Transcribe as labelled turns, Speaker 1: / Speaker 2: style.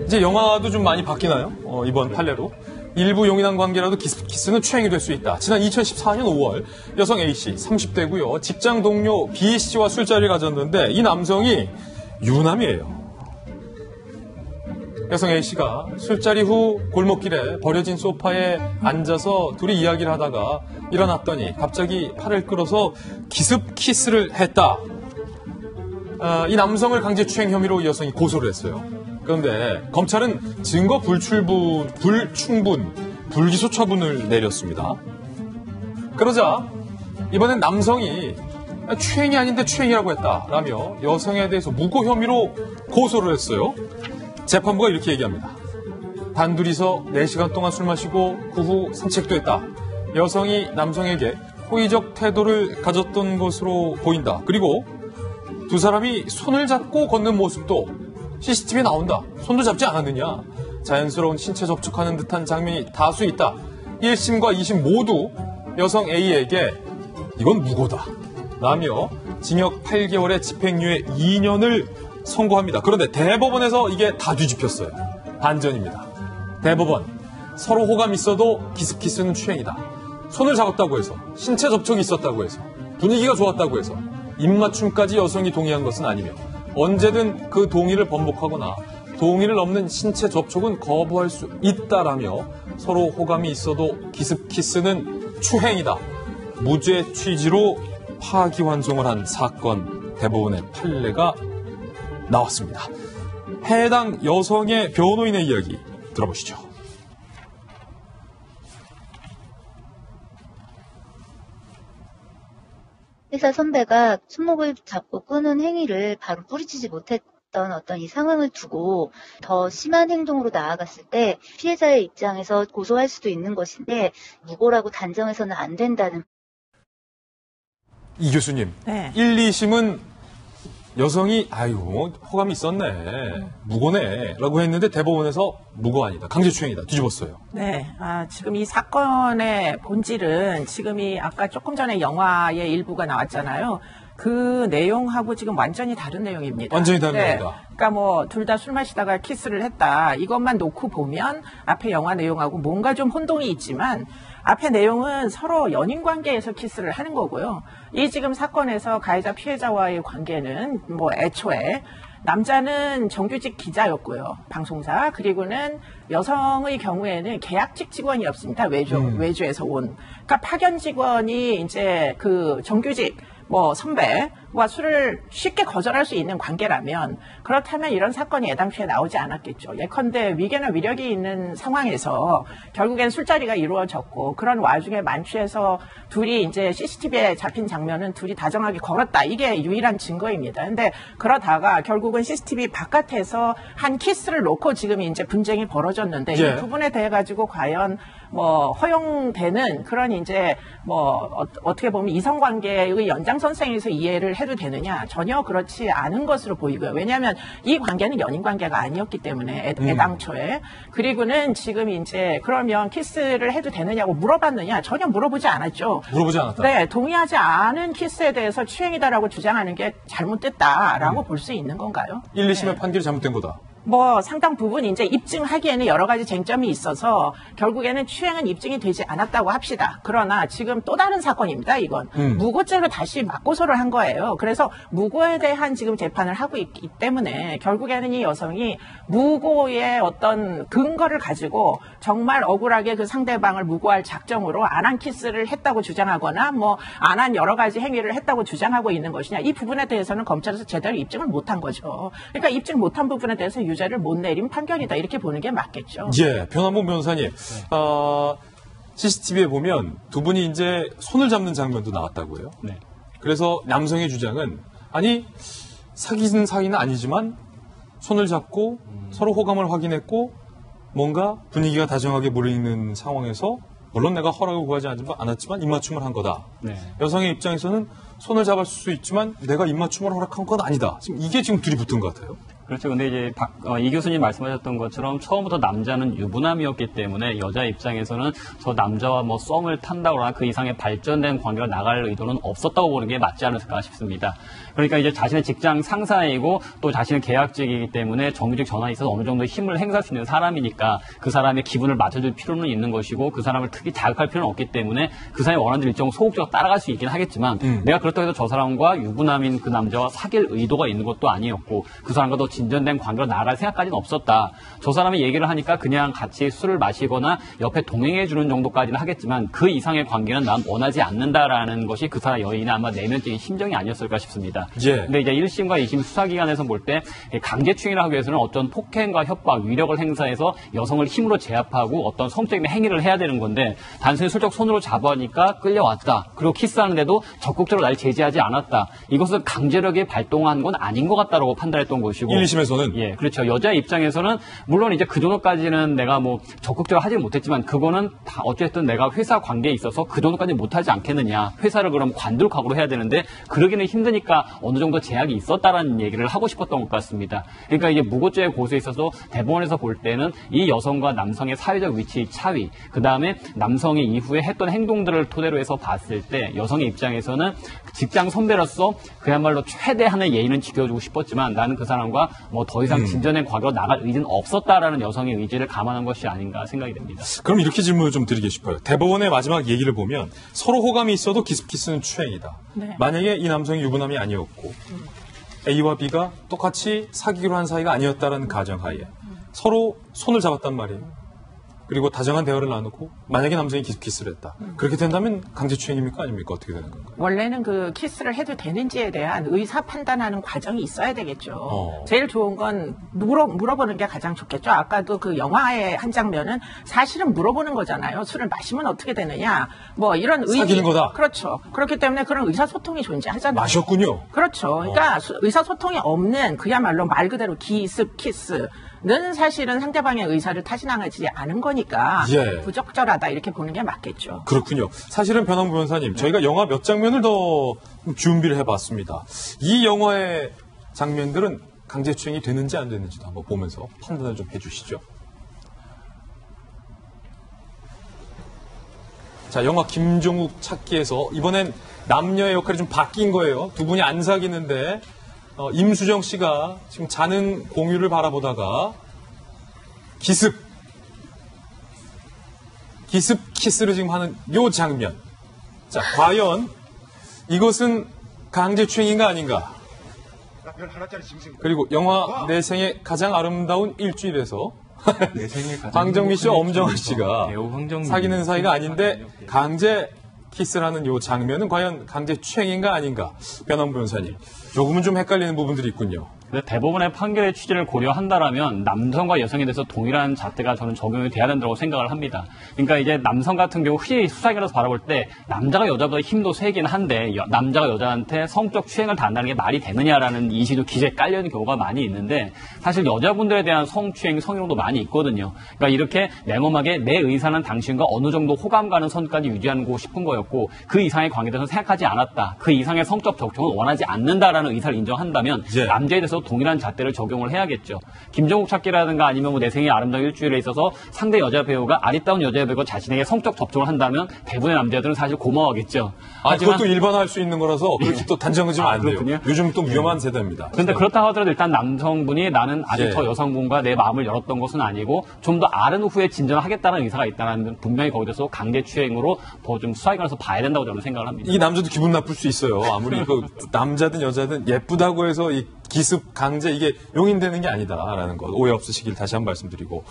Speaker 1: 이제 영화도 좀 많이 바뀌나요? 이번 판례로. 일부 용인한 관계라도 키스는 추행이 될 수 있다. 지난 2014년 5월 여성 A씨 30대고요. 직장 동료 B씨와 술자리를 가졌는데 이 남성이 유남이에요. 여성 A씨가 술자리 후 골목길에 버려진 소파에 앉아서 둘이 이야기를 하다가 일어났더니 갑자기 팔을 끌어서 기습 키스를 했다. 이 남성을 강제추행 혐의로 이 여성이 고소를 했어요. 그런데 검찰은 증거 불충분, 불기소 처분을 내렸습니다. 그러자 이번엔 남성이 추행이 아닌데 추행이라고 했다라며 여성에 대해서 무고 혐의로 고소를 했어요. 재판부가 이렇게 얘기합니다. 단둘이서 4시간 동안 술 마시고 그 후 산책도 했다. 여성이 남성에게 호의적 태도를 가졌던 것으로 보인다. 그리고 두 사람이 손을 잡고 걷는 모습도 CCTV에 나온다. 손도 잡지 않았느냐. 자연스러운 신체 접촉하는 듯한 장면이 다수 있다. 1심과 2심 모두 여성 A에게 이건 무고다 라며 징역 8개월에 집행유예 2년을 선고합니다. 그런데 대법원에서 이게 다 뒤집혔어요. 반전입니다. 대법원, 서로 호감이 있어도 기습키스는 추행이다. 손을 잡았다고 해서, 신체 접촉이 있었다고 해서, 분위기가 좋았다고 해서 입맞춤까지 여성이 동의한 것은 아니며 언제든 그 동의를 번복하거나 동의를 넘는 신체 접촉은 거부할 수 있다라며 서로 호감이 있어도 기습키스는 추행이다. 무죄 취지로 파기환송을 한 사건 대법원의 판례가 나왔습니다. 해당 여성의 변호인의 이야기 들어보시죠.
Speaker 2: 회사 선배가 손목을 잡고 끄는 행위를 바로 뿌리치지 못했던 어떤 이 상황을 두고 더 심한 행동으로 나아갔을 때 피해자의 입장에서 고소할 수도 있는 것인데 무고라고 단정해서는 안 된다는.
Speaker 1: 이 교수님,
Speaker 3: 네.
Speaker 1: 1, 2심은 여성이 호감이 있었네, 무고네 라고 했는데 대법원에서 무고 아니다, 강제추행이다, 뒤집었어요.
Speaker 3: 네, 지금 이 사건의 본질은 지금 아까 조금 전에 영화의 일부가 나왔잖아요. 그 내용하고 지금 완전히 다른 내용입니다.
Speaker 1: 완전히 다른
Speaker 3: 네.
Speaker 1: 내용이다.
Speaker 3: 그러니까 뭐 둘 다 술 마시다가 키스를 했다. 이것만 놓고 보면 앞에 영화 내용하고 뭔가 좀 혼동이 있지만 앞에 내용은 서로 연인 관계에서 키스를 하는 거고요. 이 지금 사건에서 가해자 피해자와의 관계는 뭐 애초에 남자는 정규직 기자였고요. 방송사. 그리고는 여성의 경우에는 계약직 직원이었습니다. 외주에서 온. 그러니까 파견 직원이 이제 그 정규직 선배와 술을 쉽게 거절할 수 있는 관계라면 그렇다면 이런 사건이 애당초에 나오지 않았겠죠. 예컨대 위계나 위력이 있는 상황에서 결국엔 술자리가 이루어졌고 그런 와중에 만취해서 둘이 이제 CCTV에 잡힌 장면은 둘이 다정하게 걸었다. 이게 유일한 증거입니다. 근데 그러다가 결국은 CCTV 바깥에서 한 키스를 놓고 지금 이제 분쟁이 벌어졌는데 이 부분에 대해 가지고 과연 허용되는 그런 이제 어떻게 보면 이성관계의 연장선상에서 이해를 해도 되느냐 전혀 그렇지 않은 것으로 보이고요. 왜냐하면 이 관계는 연인 관계가 아니었기 때문에 애당초에 그리고는 지금 이제 그러면 키스를 해도 되느냐고 물어봤느냐 전혀 물어보지 않았죠.
Speaker 1: 물어보지 않았다.
Speaker 3: 네, 동의하지 않은 키스에 대해서 추행이다라고 주장하는 게 잘못됐다라고 볼 수 있는 건가요?
Speaker 1: 1, 2심의 판결이 잘못된 거다.
Speaker 3: 상당 부분 이제 입증하기에는 여러 가지 쟁점이 있어서 결국에는 추행은 입증이 되지 않았다고 합시다. 그러나 지금 또 다른 사건입니다, 이건. 무고죄로 다시 맞고소를 한 거예요. 그래서 무고에 대한 지금 재판을 하고 있기 때문에 결국에는 이 여성이 무고의 어떤 근거를 가지고 정말 억울하게 그 상대방을 무고할 작정으로 안 한 키스를 했다고 주장하거나 안 한 여러 가지 행위를 했다고 주장하고 있는 것이냐. 이 부분에 대해서는 검찰에서 제대로 입증을 못한 거죠. 그러니까 입증 못한 부분에 대해서 유죄를 못 내린 판결이다. 이렇게 보는 게 맞겠죠.
Speaker 1: 예, 변한봉 변호사님. CCTV에 보면 두 분이 이제 손을 잡는 장면도 나왔다고요.
Speaker 4: 네.
Speaker 1: 그래서 남성의 주장은 사귀는 아니지만 손을 잡고 서로 호감을 확인했고 뭔가 분위기가 다정하게 무르익는 상황에서 물론 내가 허락을 구하지 않았지만 입맞춤을 한 거다.
Speaker 4: 네.
Speaker 1: 여성의 입장에서는 손을 잡을 수 있지만 내가 입맞춤을 허락한 건 아니다. 지금 이게 지금 둘이 붙은 것 같아요.
Speaker 4: 그렇죠. 근데 이제 이 교수님 말씀하셨던 것처럼 처음부터 남자는 유부남이었기 때문에 여자 입장에서는 저 남자와 뭐 썸을 탄다거나 그 이상의 발전된 관계로 나갈 의도는 없었다고 보는 게 맞지 않을까 싶습니다. 그러니까 이제 자신의 직장 상사이고 또 자신의 계약직이기 때문에 정규직 전환에 있어서 어느 정도 힘을 행사할 수 있는 사람이니까 그 사람의 기분을 맞춰줄 필요는 있는 것이고 그 사람을 특히 자극할 필요는 없기 때문에 그 사람이 원하는 일정 소극적으로 따라갈 수 있긴 하겠지만 내가 그렇다고 해서 저 사람과 유부남인 그 남자와 사귈 의도가 있는 것도 아니었고 그 사람과 더 진전된 관계로 나아갈 생각까지는 없었다. 저 사람이 얘기를 하니까 그냥 같이 술을 마시거나 옆에 동행해 주는 정도까지는 하겠지만 그 이상의 관계는 난 원하지 않는다라는 것이 그 사람 여인의 아마 내면적인 심정이 아니었을까 싶습니다.
Speaker 1: 예.
Speaker 4: 근데 이제 1심과 2심 수사기관에서 볼 때 강제추행이라 하기 위해서는 어떤 폭행과 협박, 위력을 행사해서 여성을 힘으로 제압하고 어떤 성적인 행위를 해야 되는 건데 단순히 슬쩍 손으로 잡아니까 끌려왔다. 그리고 키스하는데도 적극적으로 날 제지하지 않았다. 이것은 강제력에 발동한 건 아닌 것 같다라고 판단했던 것이고
Speaker 1: 1, 2심에서는
Speaker 4: 예, 그렇죠. 여자 입장에서는 물론 이제 그 정도까지는 내가 뭐 적극적으로 하지 못했지만 그거는 다 어쨌든 내가 회사 관계에 있어서 그 정도까지 못하지 않겠느냐. 회사를 그럼 관둘각오로 해야 되는데 그러기는 힘드니까 어느 정도 제약이 있었다라는 얘기를 하고 싶었던 것 같습니다. 그러니까 이게 무고죄 고소에 있어서 대법원에서 볼 때는 이 여성과 남성의 사회적 위치 차위, 그 다음에 남성이 이후에 했던 행동들을 토대로 해서 봤을 때 여성의 입장에서는 직장 선배로서 그야말로 최대한의 예의는 지켜주고 싶었지만 나는 그 사람과 뭐 더 이상 진전된 과거로 나갈 의지는 없었다라는 여성의 의지를 감안한 것이 아닌가 생각이 됩니다.
Speaker 1: 그럼 이렇게 질문을 좀 드리고 싶어요. 대법원의 마지막 얘기를 보면 서로 호감이 있어도 키스는 추행이다.
Speaker 3: 네.
Speaker 1: 만약에 이 남성이 유부남이 아니었고 A와 B가 똑같이 사귀기로 한 사이가 아니었다라는 가정하에 서로 손을 잡았단 말이에요. 그리고 다정한 대화를 나누고 만약에 남성이 키스를 했다. 그렇게 된다면 강제추행입니까? 아닙니까? 어떻게 되는 건가요?
Speaker 3: 원래는 그 키스를 해도 되는지에 대한 의사 판단하는 과정이 있어야 되겠죠. 제일 좋은 건 물어보는 게 가장 좋겠죠. 아까도 그 영화의 한 장면은 사실은 물어보는 거잖아요. 술을 마시면 어떻게 되느냐. 뭐 이런
Speaker 1: 사귀는 거다.
Speaker 3: 그렇죠. 그렇기 때문에 그런 의사소통이 존재하잖아요.
Speaker 1: 마셨군요.
Speaker 3: 그렇죠. 그러니까 의사소통이 없는 그야말로 말 그대로 기습 키스는 사실은 상대방의 의사를 타진하지 않은 거니까
Speaker 1: 예.
Speaker 3: 부적절하다 이렇게 보는 게 맞겠죠.
Speaker 1: 그렇군요. 사실은 변함부 변호사님, 저희가 영화 몇 장면을 더 준비를 해봤습니다. 이 영화의 장면들은 강제추행이 되는지 안 되는지도 한번 보면서 판단을 좀 해주시죠. 자, 영화 김종욱 찾기에서 이번엔 남녀의 역할이 좀 바뀐 거예요. 두 분이 안 사귀는데 임수정 씨가 지금 자는 공유를 바라보다가 기습 키스를 지금 하는 요 장면. 자, 과연 이것은 강제추행인가 아닌가? 그리고 영화 내 생의 가장 아름다운 일주일에서 황정민 씨와 엄정화 씨가 사귀는 사이가 아닌데 강제 키스를 하는 요 장면은 과연 강제추행인가 아닌가? 변함부 변호사님, 조금은 좀 헷갈리는 부분들이 있군요.
Speaker 4: 대법원의 판결의 취지를 고려한다라면 남성과 여성에 대해서 동일한 잣대가 저는 적용이 돼야 된다고 생각을 합니다. 그러니까 이제 남성 같은 경우 흔히 수사기관에서 바라볼 때 남자가 여자보다 힘도 세긴 한데 남자가 여자한테 성적 추행을 당한다는 게 말이 되느냐라는 인식도 기재에 깔려있는 경우가 많이 있는데 사실 여자분들에 대한 성추행, 성희롱도 많이 있거든요. 그러니까 이렇게 냉엄하게 내 의사는 당신과 어느 정도 호감 가는 선까지 유지하고 싶은 거였고 그 이상의 관계에 대해서 생각하지 않았다. 그 이상의 성적 접촉을 원하지 않는다라는 의사를 인정한다면
Speaker 1: 예.
Speaker 4: 남자에 대해서 동일한 잣대를 적용을 해야겠죠. 김종욱 찾기라든가 아니면 뭐 내 생의 아름다운 일주일에 있어서 상대 여자 배우가 아리따운 여자 배우가 자신에게 성적 접촉을 한다면 대부분의 남자들은 사실 고마워하겠죠. 하지만
Speaker 1: 그것도 일반화할 수 있는 거라서 그렇게 또 단정지면 안 돼요.
Speaker 4: 그렇군요.
Speaker 1: 요즘 또 위험한 세대입니다.
Speaker 4: 그런데 그렇다 하더라도 일단 남성분이 나는 아직
Speaker 1: 예.
Speaker 4: 저 여성분과 내 마음을 열었던 것은 아니고 좀 더 아른 후에 진전하겠다는 의사가 있다는 분명히 거기서 강제추행으로 더 좀 수사기관에서 봐야 된다고 저는 생각을 합니다.
Speaker 1: 이 남자도 기분 나쁠 수 있어요. 아무리 그 남자든 여자든 예쁘다고 해서 이 기습 강제 이게 용인되는 게 아니다라는 것 오해 없으시길 다시 한번 말씀드리고